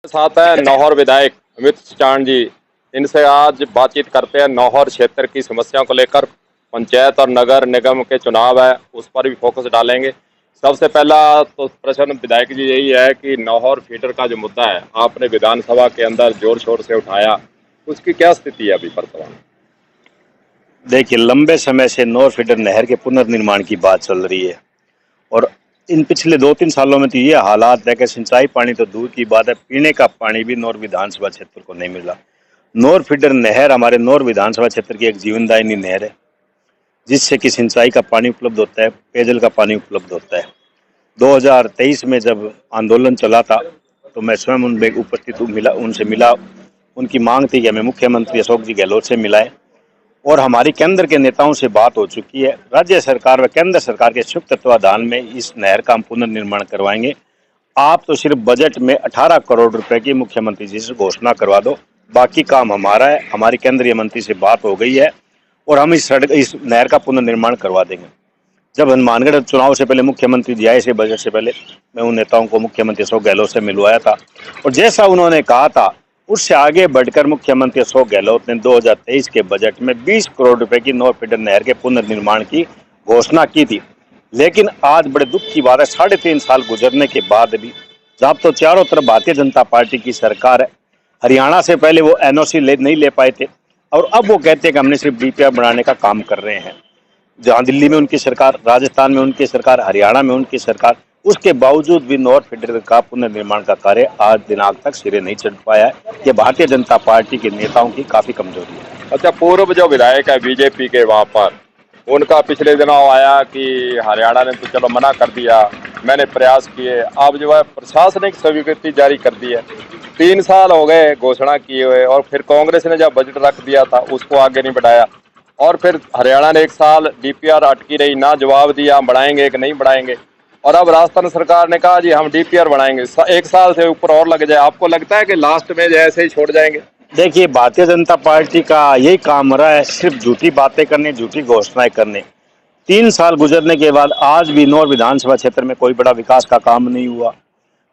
साथ है नौहर विधायक अमित चांद जी। इनसे आज बातचीत करते हैं नौहर क्षेत्र की समस्याओं को लेकर। पंचायत और नगर निगम के चुनाव है, उस पर भी फोकस डालेंगे। सबसे पहला तो प्रश्न विधायक जी यही है कि नौहर फीडर का जो मुद्दा है, आपने विधानसभा के अंदर जोर शोर से उठाया, उसकी क्या स्थिति है अभी वर्तमान? देखिए, लंबे समय से नॉर फीडर नहर के पुनर्निर्माण की बात चल रही है और इन पिछले 2-3 सालों में तो ये हालात है कि सिंचाई पानी तो दूर की बात है, पीने का पानी भी नौर विधानसभा क्षेत्र को नहीं मिला। नौर फीडर नहर हमारे नौर विधानसभा क्षेत्र की एक जीवनदायिनी नहर है, जिससे कि सिंचाई का पानी उपलब्ध होता है, पेयजल का पानी उपलब्ध होता है। 2023 में जब आंदोलन चला था तो मैं स्वयं उनमें उपस्थित मिला, उनसे मिला। उनकी मांग थी कि हमें मुख्यमंत्री अशोक जी गहलोत से मिलाएं और हमारी केंद्र के नेताओं से बात हो चुकी है। राज्य सरकार व केंद्र सरकार के संयुक्त तत्वाधान में इस नहर का हम पुनर्निर्माण करवाएंगे। आप तो सिर्फ बजट में 18 करोड़ रुपए की मुख्यमंत्री जी से घोषणा करवा दो, बाकी काम हमारा है। हमारी केंद्रीय मंत्री से बात हो गई है और हम इस नहर का पुनर्निर्माण करवा देंगे। जब हनुमानगढ़ चुनाव से पहले मुख्यमंत्री जी आए, इसे बजट से पहले मैं उन नेताओं को मुख्यमंत्री अशोक गहलोत से मिलवाया था और जैसा उन्होंने कहा था उससे आगे बढ़कर मुख्यमंत्री अशोक गहलोत ने 2023 के बजट में 20 करोड़ रुपए की नौर फीडर नहर के पुनर्निर्माण की घोषणा की थी। लेकिन आज बड़े दुख की बात है, 3.5 साल गुजरने के बाद भी जब तो चारों तरफ भारतीय जनता पार्टी की सरकार है, हरियाणा से पहले वो एनओसी नहीं ले पाए थे और अब वो कहते हैं कि हमने सिर्फ डीपीआर बनाने का काम कर रहे हैं। जहां दिल्ली में उनकी सरकार, राजस्थान में उनकी सरकार, हरियाणा में उनकी सरकार, उसके बावजूद भी नॉर फीडर का पुनर्निर्माण का कार्य आज दिनांक तक सिरे नहीं चढ़ पाया है। ये भारतीय जनता पार्टी के नेताओं की काफी कमजोरी है। अच्छा, पूर्व जो विधायक है बीजेपी के, वहां पर उनका पिछले दिनों आया कि हरियाणा ने तो चलो मना कर दिया, मैंने प्रयास किए, अब जो है प्रशासनिक स्वीकृति जारी कर दी है। 3 साल हो गए घोषणा किए हुए, और फिर कांग्रेस ने जब बजट रख दिया था उसको आगे नहीं बढ़ाया, और फिर हरियाणा ने 1 साल डीपीआर अटकी रही, ना जवाब दिया हम बढ़ाएंगे कि नहीं बढ़ाएंगे, और अब राजस्थान सरकार ने कहा जी हम डीपीआर बढ़ाएंगे। 1 साल से ऊपर और लग जाए, आपको लगता है कि लास्ट में जैसे ही छोड़ जाएंगे? देखिए, भारतीय जनता पार्टी का यही काम रहा है, सिर्फ झूठी बातें करनी, झूठी घोषणाएं करने। 3 साल गुजरने के बाद आज भी नौर विधानसभा क्षेत्र में कोई बड़ा विकास का काम नहीं हुआ,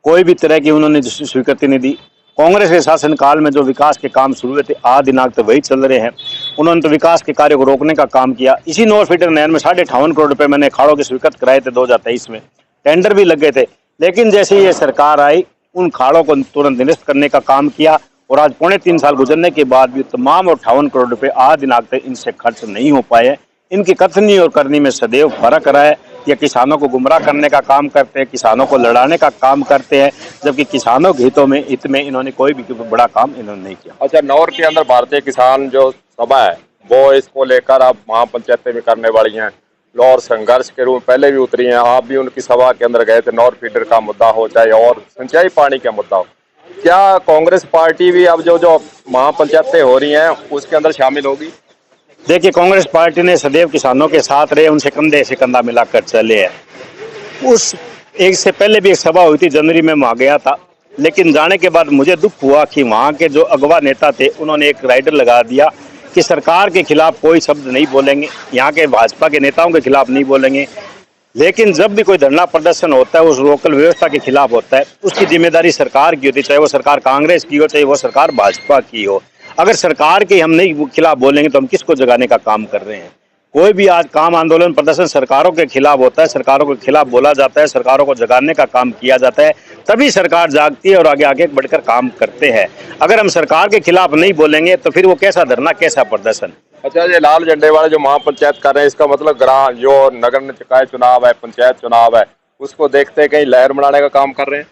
कोई भी तरह की उन्होंने स्वीकृति नहीं दी। कांग्रेस के शासनकाल में जो विकास के काम शुरू हुए थे आज दिनांक तो वही चल रहे हैं। उन्होंने तो विकास के कार्य को रोकने का काम किया। इसी नौर फीडर नहर में 58.5 करोड़ रुपए मैंने अखाड़ों के स्वीकृत कराए थे 2023 में, टेंडर भी लग गए थे। लेकिन जैसे ये सरकार आई, उन खाड़ों को तुरंत निरस्त करने का काम किया और आज 3.25 साल गुजरने के बाद भी तमाम 58 करोड़ रुपए आज दिनांक तक इनसे खर्च नहीं हो पाए। इनकी कथनी और करनी में सदैव फर्क रहा है। ये किसानों को गुमराह करने का काम करते हैं, किसानों को लड़ाने का काम करते हैं, जबकि किसानों के हितों में हित में इन्होंने कोई भी बड़ा काम इन्होंने नहीं किया। अच्छा, नौर के अंदर भारतीय किसान जो सभा है वो इसको लेकर अब महापंचायतें भी करने वाली हैं, और संघर्ष के रूप में पहले भी उतरी हैं। आप भी उनकी सभा के अंदर गए थे। नौर फीडर का मुद्दा हो चाहे और सिंचाई पानी का मुद्दा हो, क्या कांग्रेस पार्टी भी अब जो जो महापंचायतें हो रही हैं उसके अंदर शामिल होगी? देखिए, कांग्रेस पार्टी ने सदैव किसानों के साथ रहे, उनसे कंधे से कंधा मिलाकर चले हैं। उस एक से पहले भी एक सभा हुई थी, जनवरी में वहां गया था, लेकिन जाने के बाद मुझे दुख हुआ कि वहां के जो अगवा नेता थे उन्होंने एक राइडर लगा दिया कि सरकार के खिलाफ कोई शब्द नहीं बोलेंगे, यहाँ के भाजपा के नेताओं के खिलाफ नहीं बोलेंगे। लेकिन जब भी कोई धरना प्रदर्शन होता है उस लोकल व्यवस्था के खिलाफ होता है, उसकी जिम्मेदारी सरकार की होती है, चाहे वो सरकार कांग्रेस की हो चाहे वो सरकार भाजपा की हो। अगर सरकार के हम नहीं खिलाफ बोलेंगे तो हम किसको जगाने का काम कर रहे हैं? कोई भी आज काम, आंदोलन, प्रदर्शन सरकारों के खिलाफ होता है, सरकारों के खिलाफ बोला जाता है, सरकारों को जगाने का काम किया जाता है, तभी सरकार जागती है और आगे आगे बढ़कर काम करते हैं। अगर हम सरकार के खिलाफ नहीं बोलेंगे तो फिर वो कैसा धरना, कैसा प्रदर्शन? अच्छा, ये लाल झंडे वाले जो महापंचायत कर रहे हैं, इसका मतलब ग्राम जो नगर निकाय चुनाव है, पंचायत चुनाव है, उसको देखते कहीं लहर बनाने का काम कर रहे हैं?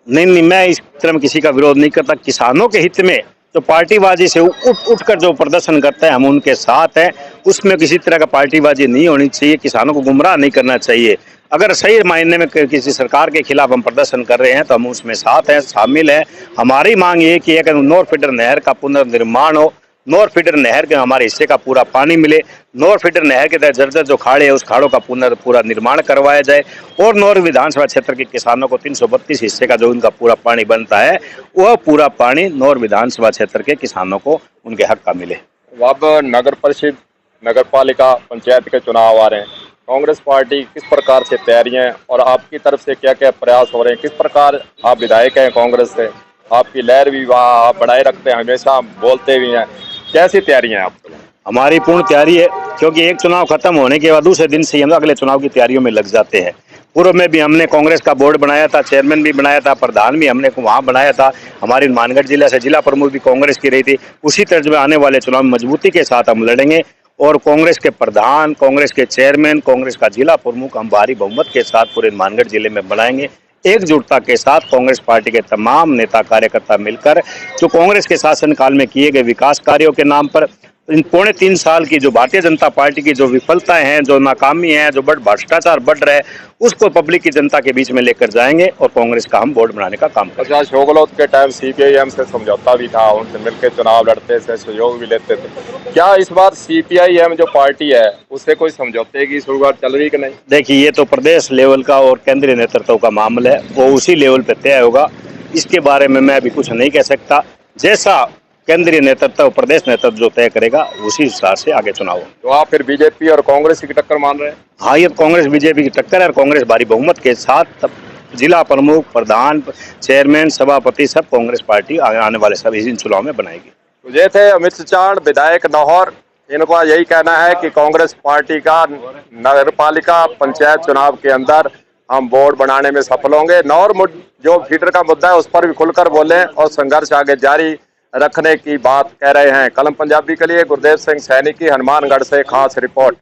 नहीं नहीं, मैं इस तरह में किसी का विरोध नहीं करता। किसानों के हित में तो पार्टीबाजी से उठकर जो प्रदर्शन करते हैं हम उनके साथ हैं, उसमें किसी तरह का पार्टीबाजी नहीं होनी चाहिए, किसानों को गुमराह नहीं करना चाहिए। अगर सही मायने में किसी सरकार के खिलाफ हम प्रदर्शन कर रहे हैं तो हम उसमें साथ हैं, शामिल हैं। हमारी मांग ये कि अगर नौर फीडर नहर का पुनर्निर्माण हो, नौर फीडर नहर के हमारे हिस्से का पूरा पानी मिले, नौर फीडर नहर के तहत जर्जर जो खाड़े है उस खाड़ों का पूरा निर्माण करवाया जाए और नौर विधानसभा क्षेत्र के किसानों को 332 हिस्से का जो उनका पूरा पानी बनता है वह पूरा पानी नौर विधानसभा क्षेत्र के किसानों को उनके हक का मिले। अब नगर परिषद, नगर पालिका, पंचायत के चुनाव आ रहे हैं, कांग्रेस पार्टी किस प्रकार से तैयारियां और आपकी तरफ से क्या क्या प्रयास हो रहे हैं? किस प्रकार आप विधायक हैं कांग्रेस से, आपकी लहर भी वहाँ बढ़ाए रखते हैं, हमेशा बोलते भी हैं। कैसी तैयारियां हैं आपको? हमारी पूर्ण तैयारी है, क्योंकि एक चुनाव खत्म होने के बाद दूसरे दिन से ही हम अगले चुनाव की तैयारियों में लग जाते हैं। पूर्व में भी हमने कांग्रेस का बोर्ड बनाया था, चेयरमैन भी बनाया था, प्रधान भी हमने वहाँ बनाया था। हमारी मानगढ़ जिला से जिला प्रमुख भी कांग्रेस की रही थी। उसी तर्ज में आने वाले चुनाव में मजबूती के साथ हम लड़ेंगे और कांग्रेस के प्रधान, कांग्रेस के चेयरमैन, कांग्रेस का जिला प्रमुख हम भारी बहुमत के साथ पूरे मानगढ़ जिले में बनाएंगे। एकजुटता के साथ कांग्रेस पार्टी के तमाम नेता कार्यकर्ता मिलकर जो कांग्रेस के शासनकाल में किए गए विकास कार्यों के नाम पर इन 3.5 साल की जो भारतीय जनता पार्टी की जो विफलताएं हैं, जो नाकामी है, जो भ्रष्टाचार बढ़ रहा है, उसको पब्लिक की जनता के बीच में लेकर जाएंगे और कांग्रेस का हम बोर्ड बनाने का काम करेंगे। अच्छा, अशोक गहलोत के टाइम सीपीआईएम से समझौता भी था, उनसे मिलकर चुनाव लड़ते थे, सहयोग भी लेते थे। क्या इस बार सीपीआईएम जो पार्टी है उससे कोई समझौते की शुरुआत चल रही कि नहीं? देखिए, ये तो प्रदेश लेवल का और केंद्रीय नेतृत्व का मामला है, वो उसी लेवल पे तय होगा। इसके बारे में मैं अभी कुछ नहीं कह सकता। जैसा केंद्रीय नेतृत्व, प्रदेश नेतृत्व जो तय करेगा उसी हिसाब से आगे चुनाव होगा। तो आप फिर बीजेपी और कांग्रेस की टक्कर मान रहे हैं? हाँ, ये कांग्रेस बीजेपी की टक्कर है और कांग्रेस भारी बहुमत के साथ जिला प्रमुख, प्रधान, चेयरमैन, सभापति सब कांग्रेस पार्टी आने वाले सब इस चुनाव में बनाएगी। तो ये थे अमित चाण, विधायक नौहर। इनका यही कहना है कि कांग्रेस पार्टी का नगरपालिका पंचायत चुनाव के अंदर हम बोर्ड बनाने में सफल होंगे। नौहर जो फीडर का मुद्दा है उस पर भी खुलकर बोले और संघर्ष आगे जारी रखने की बात कह रहे हैं। कलम पंजाबी के लिए गुरदेव सिंह सैनी की हनुमानगढ़ से खास रिपोर्ट।